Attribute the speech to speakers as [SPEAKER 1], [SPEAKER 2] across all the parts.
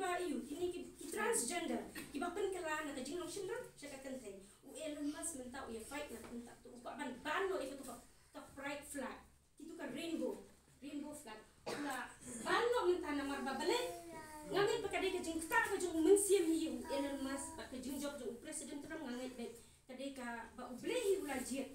[SPEAKER 1] ba iu kini ki transgender ki ba pen kala na ka jinglong shinrang syaka kynthei u Elon Musk menta u ya fight na menta tu ka ban no itu ka pride flag itu ka rainbow flag la ban no menta na mar babale ngangai pa kadai ka jing ka jung mensiam hi u Elon Musk ba ka jing job jung president Trump ngangai be kadai ka ba u blehi ula jet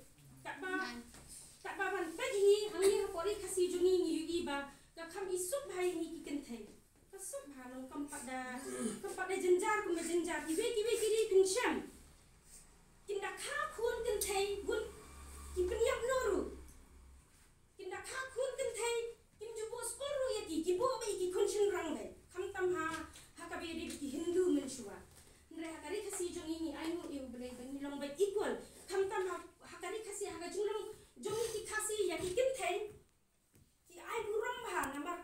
[SPEAKER 1] tak ba ban pagi hangi pori kasi jungi ni ba ka kham isup hai ni ki kynthei ka sup ha long kam pada jenjar ku jenjar ki kiri pyrshang kinda kha khun kynthei gun ki penyap noru kinda kha khun kynthei kim jubo skoru ya ki bo be ki khonshin rang be kham tam ha ka be de ki hindu menshua ndre ha kari khasi jungi ni ai mu eu ble bani long be equal kham tam ha kari khasi ha ga junglong jongi ki khasi ya ki kynthei ki ai buram ba namar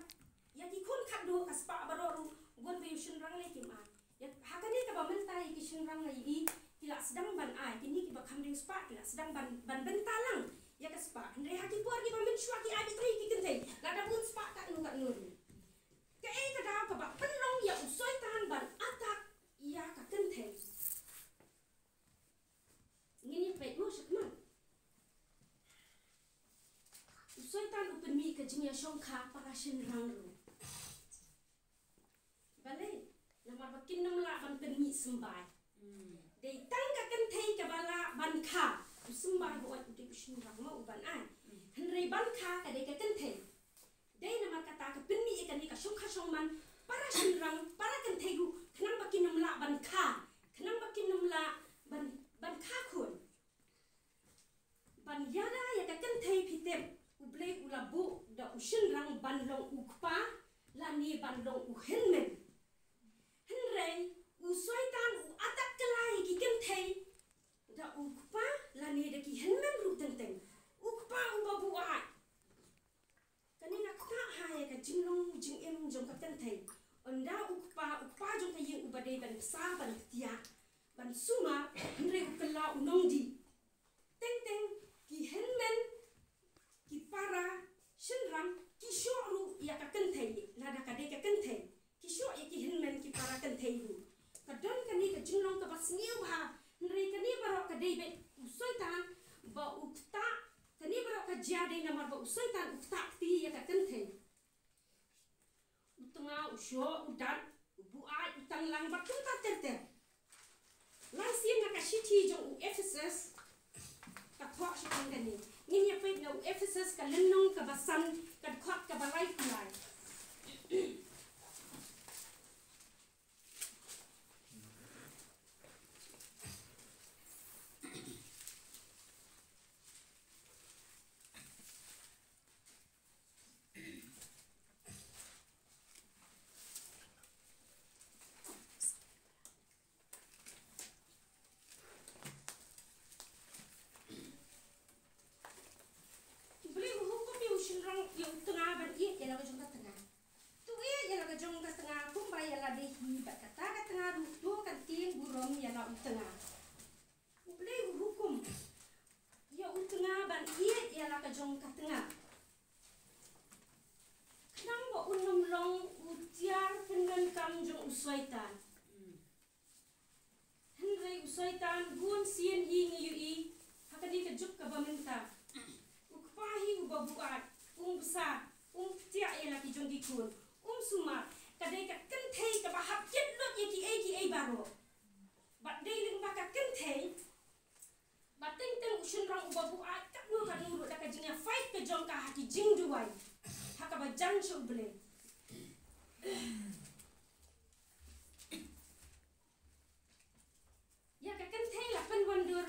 [SPEAKER 1] ya ki khun khat do kaspa baroru gon be shinrang le ki ma ya ha ka ni ka ba mentai ki shinrang le i ki la sedang ban ai ki ni ki ba kham ring spa ki la sedang ban bentalang ya ka spa ndre ha ki por ki ba men shwa ki ai tri ki kynthei la da bun spa ka nu ka e ka da ka ba penlong ya usoi tan ban atak ya ka kynthei ngini pe mo shakman soitan upen mi ka jingya shongkha para shinrang ru bale namar bakin namla ban pen mi sembai dei tang ka kynthei ka bala ban kha sembai bo at de shinrang ma uban ai hanrei ban kha ka de ka kynthei dei namar kata ka pen mi ka ni ka shongkha shongman para shinrang para kynthei ru khnam bakin namla ban kha khnam bakin namla ban kha khun ban yara ya ka kynthei phitem ublei ulabu da ushin rang banlong ukpa lani banlong uhenmen henrei usoitan u atak kelai ki kynthei da ukpa lani da ki henmen ru tenteng ukpa ubabu ai kani nak ta hai ka jinglong jing em jong ka kynthei onda ukpa jong ka yeng ubadei ban sa ban tia ban suma henrei ukela unongdi teng ki henmen ki para shinrang ki shoru ya ka kynthei la da ka de ka kynthei ki sho ya ki hinmen ki para kynthei ru ka don ka ni ka jinglong ka basniu ba nrei ka ni baro ka de be usoitan ba ukta ka ni baro ka jia de na mar ba usoitan ukta ti ya ka kynthei utunga usho udan bu ai utang lang ba kun ka terte lang sien na ka shithi jong Ephesus ka thok shang ka ni ngin ya pe no Ephesus ka lenong ka basan ka khot ka balai kulai soitan henrei soitan gun sien hi ngi ui hakadi ka juk ka bamenta ukpa hi ubabu at besar tia ya laki jong di kun suma kadai ka kynthei ka ba hap jet lot ye ki ai baro bat dei ling ba ka kynthei bat teng usun rang ubabu at ka no ka nuru da ka jinga fight ka jong ka haki jing duai haka ba jang sho ble ya ka kynthei la pen wandur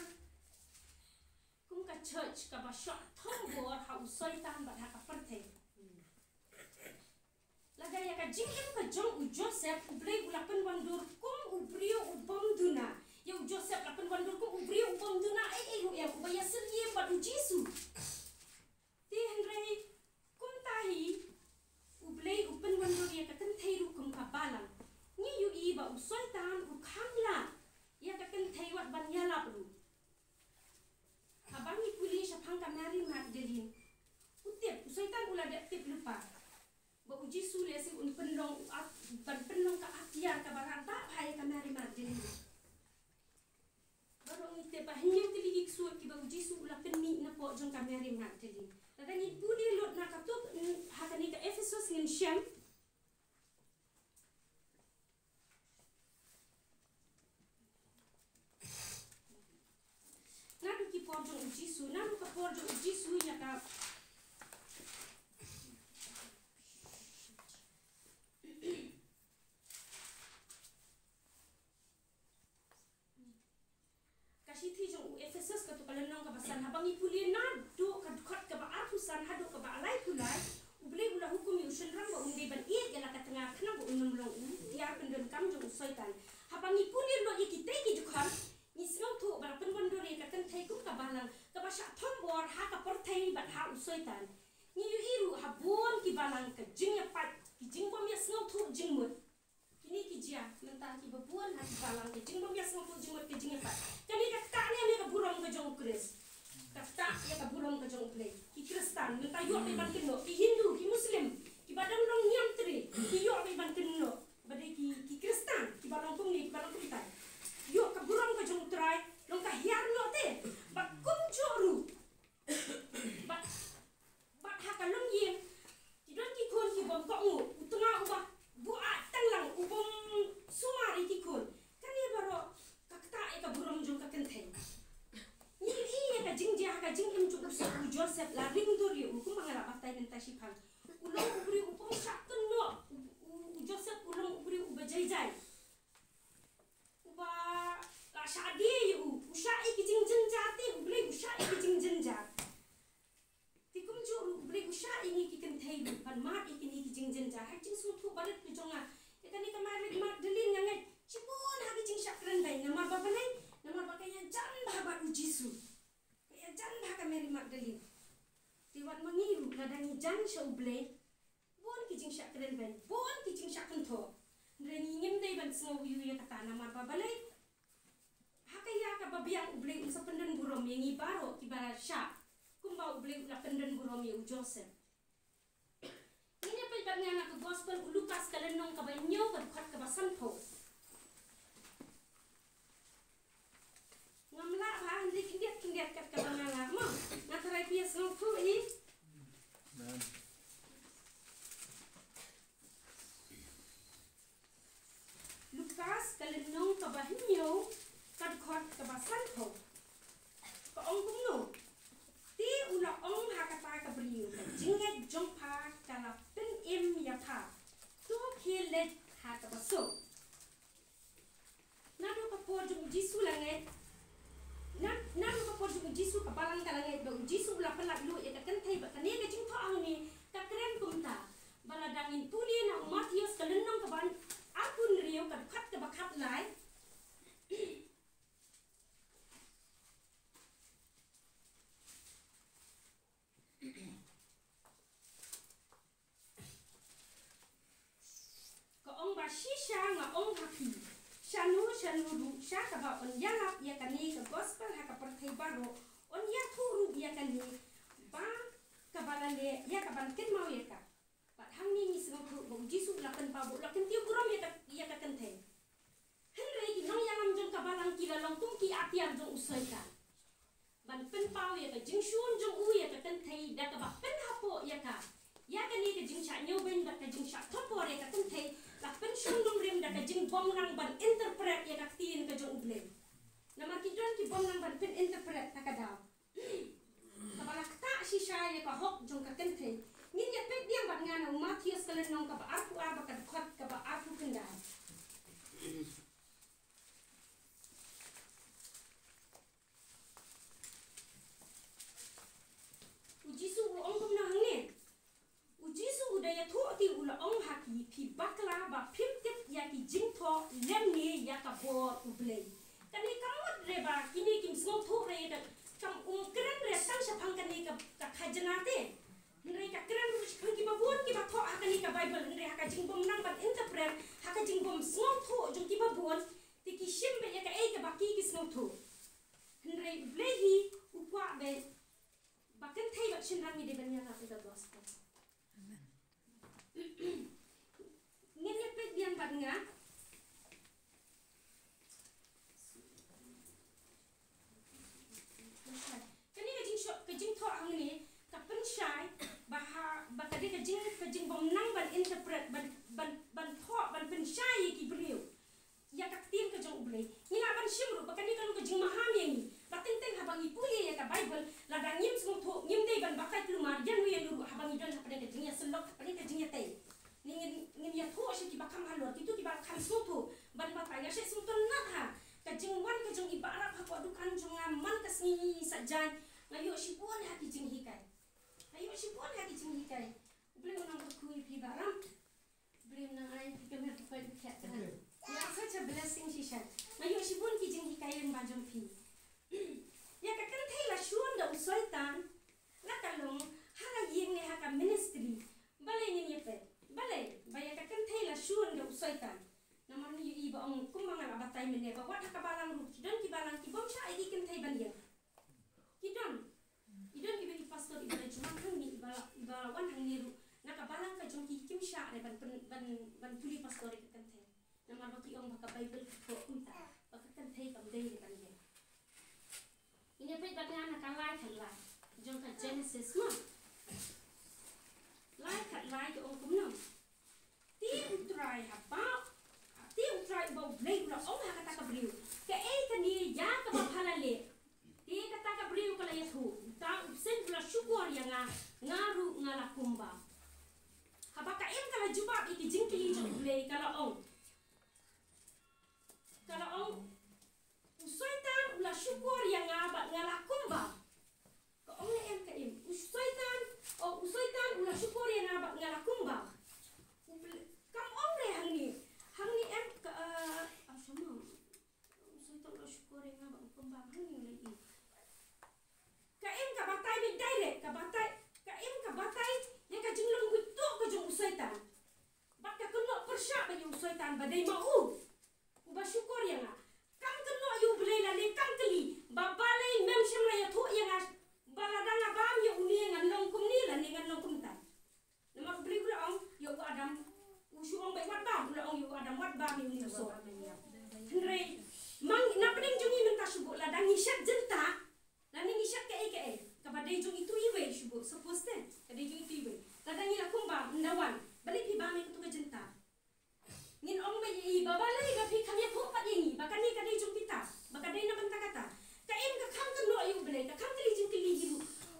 [SPEAKER 1] kum ka church ka ba shot thong bor ha soitan ba ha ka perthei laga ya ka jingem ka jong u Joseph u blei u la pen wandur kum u brio u bom duna ya u Joseph la pen wandur kum u brio u bom duna ai u ya u ba ya seriem ba u Jesu ti henrei kum tahi u blei u pen wandur ya ka kynthei ru kum ka balang ni yu i ba u soitan u khamla ya ka kynthei wat ban ya lap ru abang ni puli syapang kamari mak delin utip soitan ula de tip lupa ba uji sule si un penlong ban penlong ka atiar po jong ka Mary Magdalene. Tadangin puli lot na katuk hakani ka Ephesus ngin Shem. Nadu ki por jong Jisu, nadu ka por jong Jisu nya ka kasiti jong Ephesus ka tu kalenong ka basan habang ipuli nadu ka dukhat ka ba atusan hadu ka ba alay kulay ubli ula hukum yu shenram ba undi ban iet gala ka tengah kena ba unum long dia pendem kam jong soitan habang ipuli lo ikite ki dukhat ni sngau tu ba pen bondori ka kynthei kum ka balang ka ba sha thombor ha ka porthei bat ha soitan ni yu iru habon ki balang ka jing ya pat ki jing bom ya sngau tu jing mut kini ki jia mentang ki babuan ha balang ki jing bom ya sngau tu jing mut ki jing ya pat kani ka ta ni ka burong ka jong kris ka ta ya ka burong ka jong play ki Kristen mentang yo be ban keno ki Hindu ki Muslim ki badang long nyam tri ki yo be ban keno badai ki Kristen ki balang kum ni ki balang kum tai yo ka burong ka jong try long ka hiar no te ba kum joru ba ha ka long yeng ki don ki kon ki bom ko ngu utunga uba bua tanglang ubom sumari ki kon kani baro ka ta e ka burong jong ka kynthei ni iya ka jing dia ka jing im jong sa Joseph la ring dori u kum ngara batai den tasipang ulong ubri upong sakun no Joseph ulong ubri u bajai jai uba ka shadi u usai ki jing jin jati ubri usai ki jing jin jat ti kum jo ubri usai ni ki kynthei ban mat ki ni ki jing jin jat ha jing su thu balet ki jonga e kani ka Mary Magdalene ngangai cipun ha ki jing sakren bai nama baba nai nama baba yang jan baba u Jisu ya jan ka Mary Magdalene tiwan mangiru nadangi jan sha uble bon ki jing sakren bai bon ki jing sakun tho nrengi ngem dai ban sngo yu ya kata nama baba lai hakaya ka babiang uble sa pendan burom yang ibaro ki bara sha kumba uble la pendan burom ya u Joseph ini apa ibadnya anak gospel Lukas kalenong ka banyo ka khat ka basan tho ngamla ha ndi kindiat kat ka bangala mo natarai pias ngau thu i Lukas kalenong ka banyo ka khat ka basan tho ka ong kum no ti ula ong ha ka ta ka brio ka jinget jong pha ka la pen em ya pha tu khile ha ka baso nadu ka por jong Jisu la ngai nadu ka por jong Jisu ka balang ka la ngai do Jisu la pelak lu ya ka kynthei ba ka ne ka jing tho ang ni ka kren kum ta bala dangin tuli na Matius ka lenong ka ban apun riu ka khat ka ba khat lai shisha nga ong haki shanu ru sha ka ba on yalap ya kani ka gospel ha ka perthei baro on ya thuru ya kani ba ka balale ya ka ban ken mau ya ka pat hang ni mi sno thu bo Jisu la kan pa bo la kan tiu buram ya ka kynthei henre ki nong yang jong ka balang ki la long tum ki atiam jong usai ka ban pen pau ya ka jing shun jong u ya ka kynthei da ka ba pen hapo ya ka ni ka jing sha nyoben ba ka jing sha thopor ya ka kynthei la pen shung dum rem da ka jing bom nang ban interpret ya ka tin ka jong uble nama ki don ki bom nang ban pen interpret ta ka daw ka bala ta shisha ya ka hok jong ka kynthei ngin ya pet diam ban ngana Matius kalen nong ka ba aku aba ka khat ka ba aku kenda Jisu ong kum na hangne Jisu udaya thu ti ula ong haki phi bakla ba phim tip ya ki jing tho lem ni ya ka bo uble kani kamot re ba kini kim sno thu re da kam kren re sang sa phang kani ka khajana te re ka kren ru khang ki ba bon ki ba tho akani ka Bible re ha ka jing bom nang ban interpret ha ka jing bom sno thu jong ki ba bon ti ki shim be ya ka e ka ba ki sno thu re ble hi ukwa be ba kynthei ba chinrang ni de ban ya ka te da gospel ngene pet diam bat nga kani ka jing shot ka jing tho selok ni ka jing ya tai ngin ya tho shi ki ba kam halor ki tu ki ba kam so tho ban ba pa ya shi sum ton na ha ka jing wan ka jong ibarat ha ko du kan jong man ka sni sajan ngayo shi pon ha ki jing hikai ayo shi pon ha ki jing hikai belum nang ko kui pi baram belum nang ai pi kemer ko pai khat ya such a blessing shi shan ngayo shi pon ki jing hikai len ba jong pi ya ka kan thei la shun da soitan la ka long ha la yeng ne ha ka ministry bale ni ye pe bale ba ya ka kan thei la shun da soitan namar ni i ba ong kum mangal abatai mene ba wat ka balang ru don ki balang ki bom sha ai kan thei ban ye ki don idon ki pastor ibala cuma kan ni ibala wan hang ni ru na ka balang ka jong ki kim sha ne ban tuli pastor ki kan thei namar ba ki ong ba ka bible ko unta ba ka kan thei kam dei ban ye ini pe ba na ka lai kan lai jong ka genesis ma lai kat lai ko ong kum no ti utrai ha ba ti utrai ba blei la ong ha kata ka briu ke ei ka ni ya ka ba phala le ti kata ka briu ka la ya thu ta sen la syukur ya ngaru ngala kumba ha ba ka em ka la juba ki jing ki jong blei ka la ong soitan ula syukur yang ngala kumba ka ong em ka em soitan ula syukur yang ngala kumba kam ong le hang ni em ka asama soitan ula syukur yang ngala kumba hang ni le i ka em ka batai bi direct ka em ka batai yang ka jinglong gutu ka jong soitan bak ka kuno persya ba yung soitan ba dai mau uba syukur yang kam keno yu blei la le kam kali ba balai mem shim la ya thu yang baladanga bam yu ni ngan long kum ni la ni ngan long kum ta nama blei bla ong yu adam u shu ong bai wat ba bla ong yu adam wat ba mi ni so hre mang na peding jungi minta shubu la dangi shat jenta la ni shat ke ka ba dei jungi tu iwe shubu suppose ten ka dei jungi tu iwe la dangi la kum ba ndawan balik pi ba mi ku ka jenta ngin ong bai i baba lai ga phi khamya phu pat yengi bakani ka dei jung kita bakadai na banta kata ka em ka kham ka no yu blei ka kham kali jing kali giru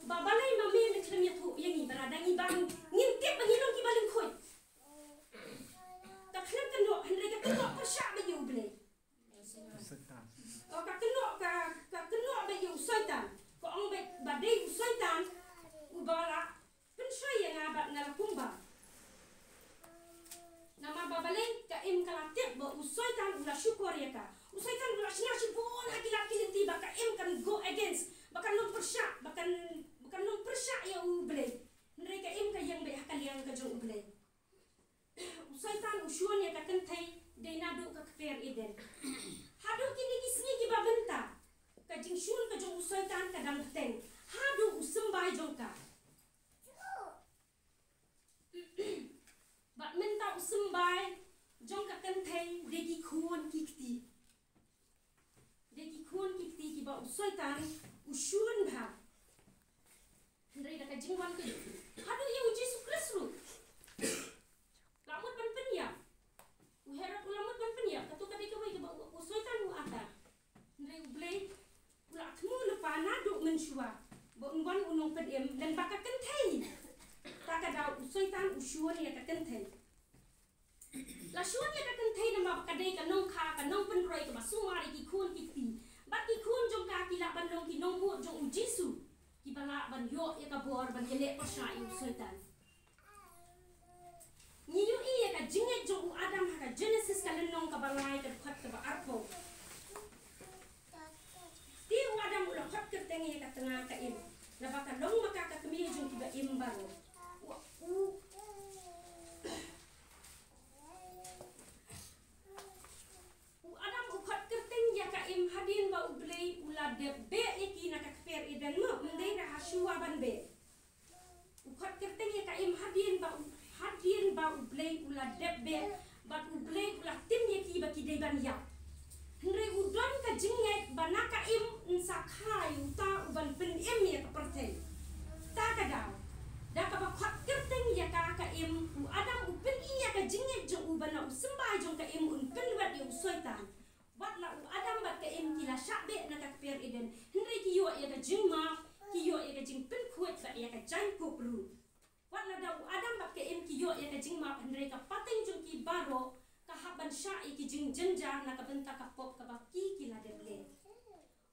[SPEAKER 1] baba lai ma me me khamya phu yengi baradangi bang ngin tep ba ngilong ki baling khoi ka khlam ka no henre ka no pa sha ba yu blei soitan o ka no ba yu soitan ko ong ba dei soitan u bara pen shoy yang ba ngala kumba nama babalai ka em kala tep ba usoitan ula syukur ya ka usoitan ula shna shibon hakila kinti ba ka em kan go against bakan long persya ya u blei mereka em ka yang be hakal yang ka jong u blei usoitan usuan ya ka kynthei dei nadu ka kper eden hadu kini kisni ki ba benta ka jing shun ka jong usoitan ka dam teng hadu usembai jong ka Bat minta usembai jong ka kynthei degi khon kikti ki ba usoitan ushun bha ndai da ka jingwan ke hadu ye Jesus Kristus lamut ban penya u herap lamut ban penya ka tu ka dei ka wai ke ba usoitan u ata ndai u blei ula thmu le pa na du menshua ba ngwan unong pedem dan ba ka kynthei ta ka da usoitan ushun ya ka kynthei la shun ya ka kynthei na ma ka dei ka nong kha ka nong pen roi ka ba sumari ki khun ki ti ba ki khun jong ka ki la ban long ki nong mu jong jisu ki bala ban yo ya ka bor ban yele pa sha yu usoitan ni yu i ya ka jinge jong adam ha ka genesis ka nong ka balai ka khat ka ba arpo ti adam ula khat ka tengi ka tengah ka im na ba ka long maka ka kemi jong ki ba im baro Adam ukhat kerteng ya ka im hadin ba ublei ula de be yaki na ka kper eden mo mendai ra hasua ban be ukhat kerteng ya ka im hadin ba ublei ula de be ba ublei ula tim yaki ba ki dei ban ya hre udon ka jinget banaka im nsakhai uta uban pen em ya ka pertei ta ka daw da ka ba khat kerteng ya ka im u adam u pen iya ka jinget jo u bana u sembai jong ka im un pen wat yu soitan wat la u adam ba ka im kila shabe na ka per eden hre ki yo ya ka jingma ki yo ya ka jing pen kuat ba ya ka jang ko pru wat la da u adam ba yo ya ka jing ma Henry ka pateng jong ki baro ka haban sha ki jing jenjar na ka benta ka pop ka ba ki la de ble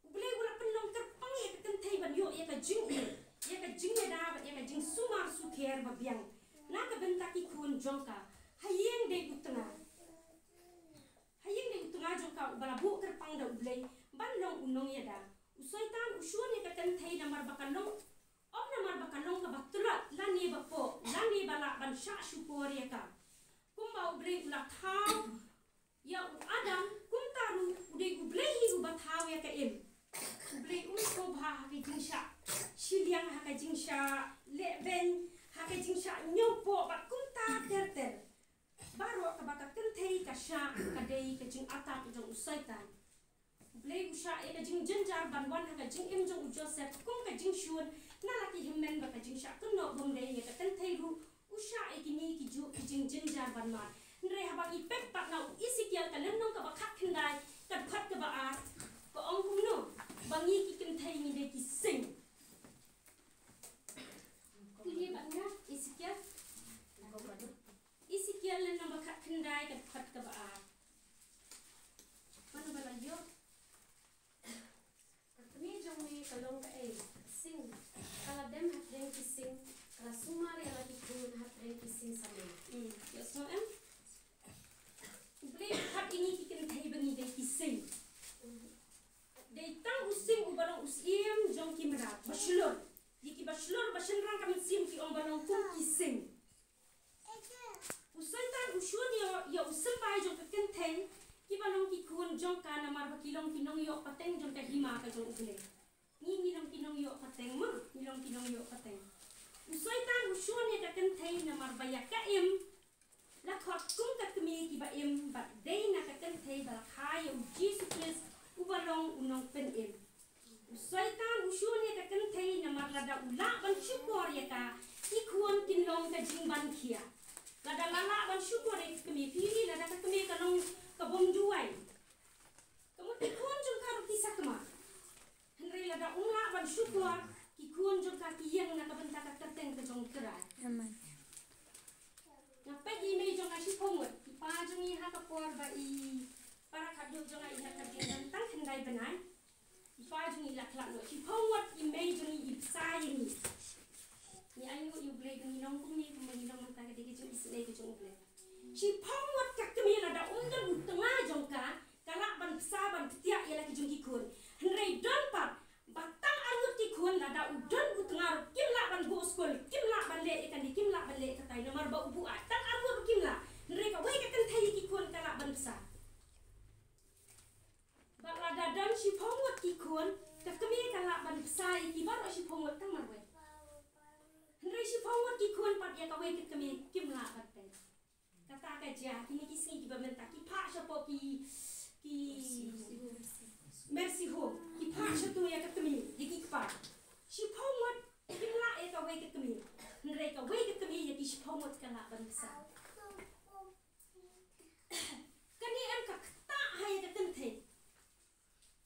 [SPEAKER 1] uble gula penlong terpang ya ka kynthei ban yo ya ka jing ya ka jing da ba ya ka jing sumar su kher ba biang na ka benta ki kun jongka hayeng de utanga jongka bala bu kerpang da uble ban long unong ya da usoitan usuan ya ka kynthei na mar bakalong om na mar bakalong ka batulat lani ba po lani bala ban sha syukur ya ka kumba uble ula thau ya adam kumtaru ude uble hi uba thau ya ka em uble ko bha ha ka jing sha shiliang ha ka jing sha le ben ha ka jing sha nyopo ba kumta ter baro ka baka kynthei ka sha ka dei ka jing atap jong usaitan uble usha e ka jing jenjar ban wan ha ka jing em jong joseph kum ka jing shun na laki himmen ba ka jing sha kuno bong dei ka kynthei ru usha e kini ki ju ki jing jenjar ban ma nre ha ba ki pek pat na isikial ka lenong ka ba khat khandai ka khat ka ba a ko ong kum no bangi ki kynthei ni de ki sing kuye ba na isikial isikial lenong ba khat khandai ka khat ka ba a mana ba la yo
[SPEAKER 2] kami jong me kalong ka sing kala dem hat reng ki sing kala sumare ala ki kun hat reng ki sing same
[SPEAKER 1] yes no em uble hat ini ki kynthei bangi de ki sing de tang using ubarong usiem jong ki merat baslor yiki baslor basenrang kami sim ki om balong kum ki sing usaitan usun ya usempai jong ka kynthei ki balong ki kun jong ka na mar bakilong kinong yo pateng jong ka hima ka jong uble ni long kinong yo pateng ma ni long kinong yo pateng usaitan usun ya ka kynthei na mar baya ka em la khot kum ka kmi ki ba em ba dei na ka kynthei ba khai u Jesus Christ ubalong unong pen em usaitan usun ya ka kynthei na mar lada ula ban syukur ya ka ikhuan kinlong ka jingban khia lada lala ban syukur ya kmi pili lada ka kmi kalong kabom duai kamu tikun jong ka roti sakma henry lada ula ban syukur ikhuan jong ka kiyang na ka benta ka kateng ka jong kerai
[SPEAKER 3] aman
[SPEAKER 1] ngapai di mei jong ka sipomot pa jong i ha ka por ba i para khadu jong ai ha ka jeng tang hendai benai pa jong i lakla no sipomot i mei jong i sai ni ni ai ngo i ble jong i nong kum ni kum ni nong ta ka de jong i sele jong ble sipomot ka kemi la da undan utanga jong ka kala ban sa ban tia ya la ki jong ki kun hendai don pat batang angut ki kun la da udan utanga kim la ban go skol kim la ban le ikan di kim la ban le ka tai nomor ba ubu a tang angut kim la hendai ka wei ka kynthei ki kun kala ban sa ba la da dan sipomot ki kun ka kemi kala ban sa ki ba ro sipomot tang mar wei hendai sipomot ki kun pat ya ka wei ka kemi kim la ban tai kata ka ja kini ki sing ki ba menta ki pha sha po ki merci ho ki pha sha tu ya ka kemi ki pa sipomot kim la e ka wei ka kemi hendai ka wei ka kemi ya ki sipomot kala ban sa kani em ka ta ha ya ka kynthei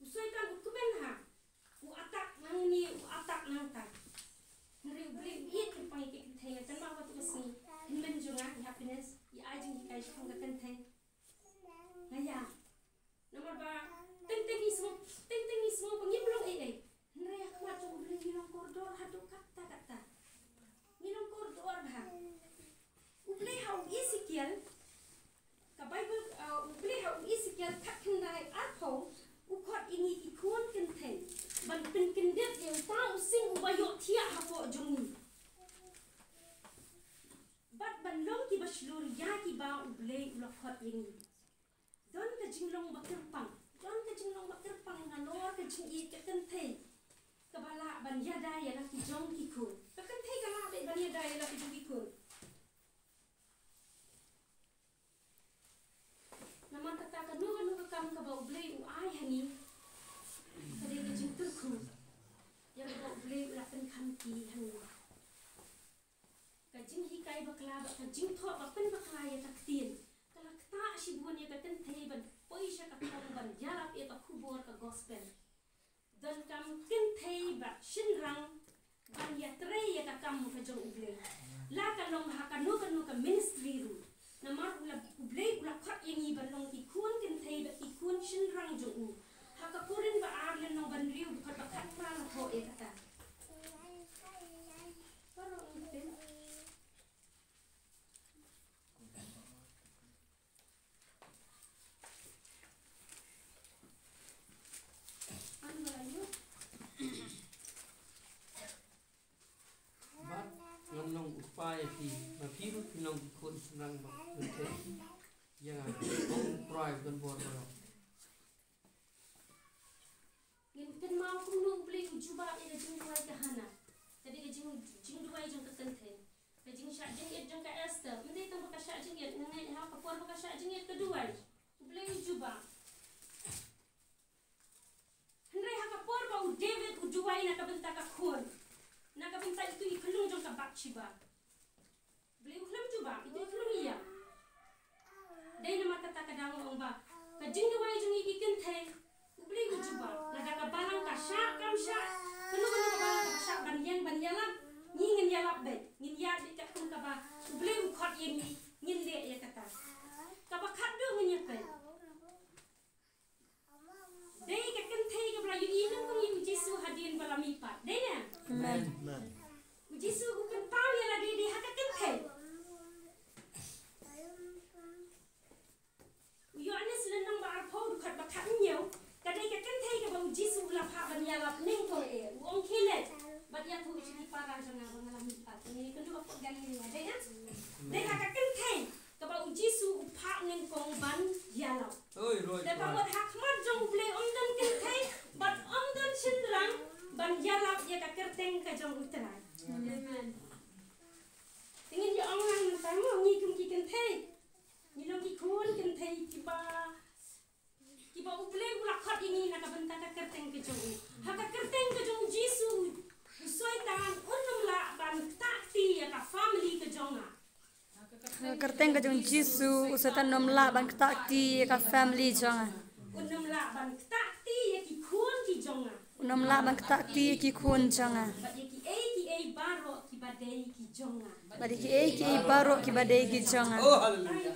[SPEAKER 1] usaitan ukumen ha u atak nang ni u atak nang ta hendai uble bi ke pai ke kynthei kan ma ba tu kasni hinmen jonga happiness i ai jing kai shong ka kynthei ngaya nomor ba teng teng ni semua pengimlong ai hendai ak ma tu uble ni long koridor hadu kata ni long koridor ba uble ha isikiel ka bible uble ha isikiel khat khandai atho ukot ini ikon kynthei ban pen kendet yang tau sing ubayo thia ha po jongi bat ban long ki baslur ya ki ba uble ulokot ini don ka jinglong bakirpang na lor ka jing i ka kynthei ka bala ban yada ya la ki jong ki kun ka kynthei ka la be ban yada ya la ki jong ki kun naman kata ka no ka kam ka ba uble u ai hani ka de ka jing turku ya ba uble la pen kham ki hani ka jing hi kai bakla ba ka jing tho ba pen bakla ya tak tin kala kta si buan ya ka kynthei ban poisha ka thong ban yarap e ka khubor ka gospel dan kam kynthei ba shinrang ban ya tre ya ka kam ka jong uble la ka long ha ka no ka ministry ru. Namar ula blei ula khat yang iban long ki kun kynthei ba ki kun shin rang jong. Haka kurin ba ar len nong ban riu khat ba khat pra la tho e kata. Paro ngten.
[SPEAKER 3] Nong upaya ki mapiru nong kun senang ba kynthei ya ong prai kan bor ba
[SPEAKER 1] Ngin pen mau kum no blei ujuba e jing duai ka hana tadi ke jing duai jong ka kynthei ke jing sha jing et jong ka Esther mendai tang ka sha jing et ngai ha ka por ka sha jing et kedua blei ujuba hendrai ha ka por ba u David ujuai na ka benta ka khon na ka benta itu iklung jong ka Bathsheba blei uklum juba itu iklung iya dai na mata ta ka dang ong ba ka jing duai jong iki kynthei blei ujuba na ka balang ka sha kam sha kanu ka balang ka sha ban yalam ni ngin yalap be ngin ya di ka kun ka ba blei u khot ye ni ngin le ya kata ka ba khat do ngin ya pe dai ka kynthei ka bla yu inang kong yu Jesu hadin bala mi pat dai na
[SPEAKER 4] Amen.
[SPEAKER 1] Jesu ku kan pau ya la di ha ka kynthei yu anes len nang ba ar pho du khat ba khat nhiều ka dai ka kynthei ka ba Jesu la pha ban ya lap ning ko e ong khile ba ya thu chi para janga ba ngala mi pat ni kan du ko gal ni dai na dai ha ka kynthei ka ba Jesu u pha ning kong ban ya lap
[SPEAKER 3] oi roi
[SPEAKER 1] dai pa wat hak mat jong ble om dan kynthei bat om dan shin rang ban ya lap ya ka kerteng ka jong utrai amen tingin ya ong nang ta mo ni kum ki kynthei ni lo ki khon kynthei ki ba u ble u la khat ini na ka ban ta ka kerteng ka jong ha ka kerteng ka jong Jesu soitan unum la ban ta ti ya ka family ka jong
[SPEAKER 4] Kerteng ka jong Jesu usatan nom la ban tak ti ka family jonga.
[SPEAKER 1] unum la ban ta ti ya ki khon ki jong
[SPEAKER 4] Nom la ban tak ti ki khun jonga.
[SPEAKER 1] ba ye ki e baro ki ba dei ki jong
[SPEAKER 4] Badi ki baro ki badai ki jonga.
[SPEAKER 3] oh haleluya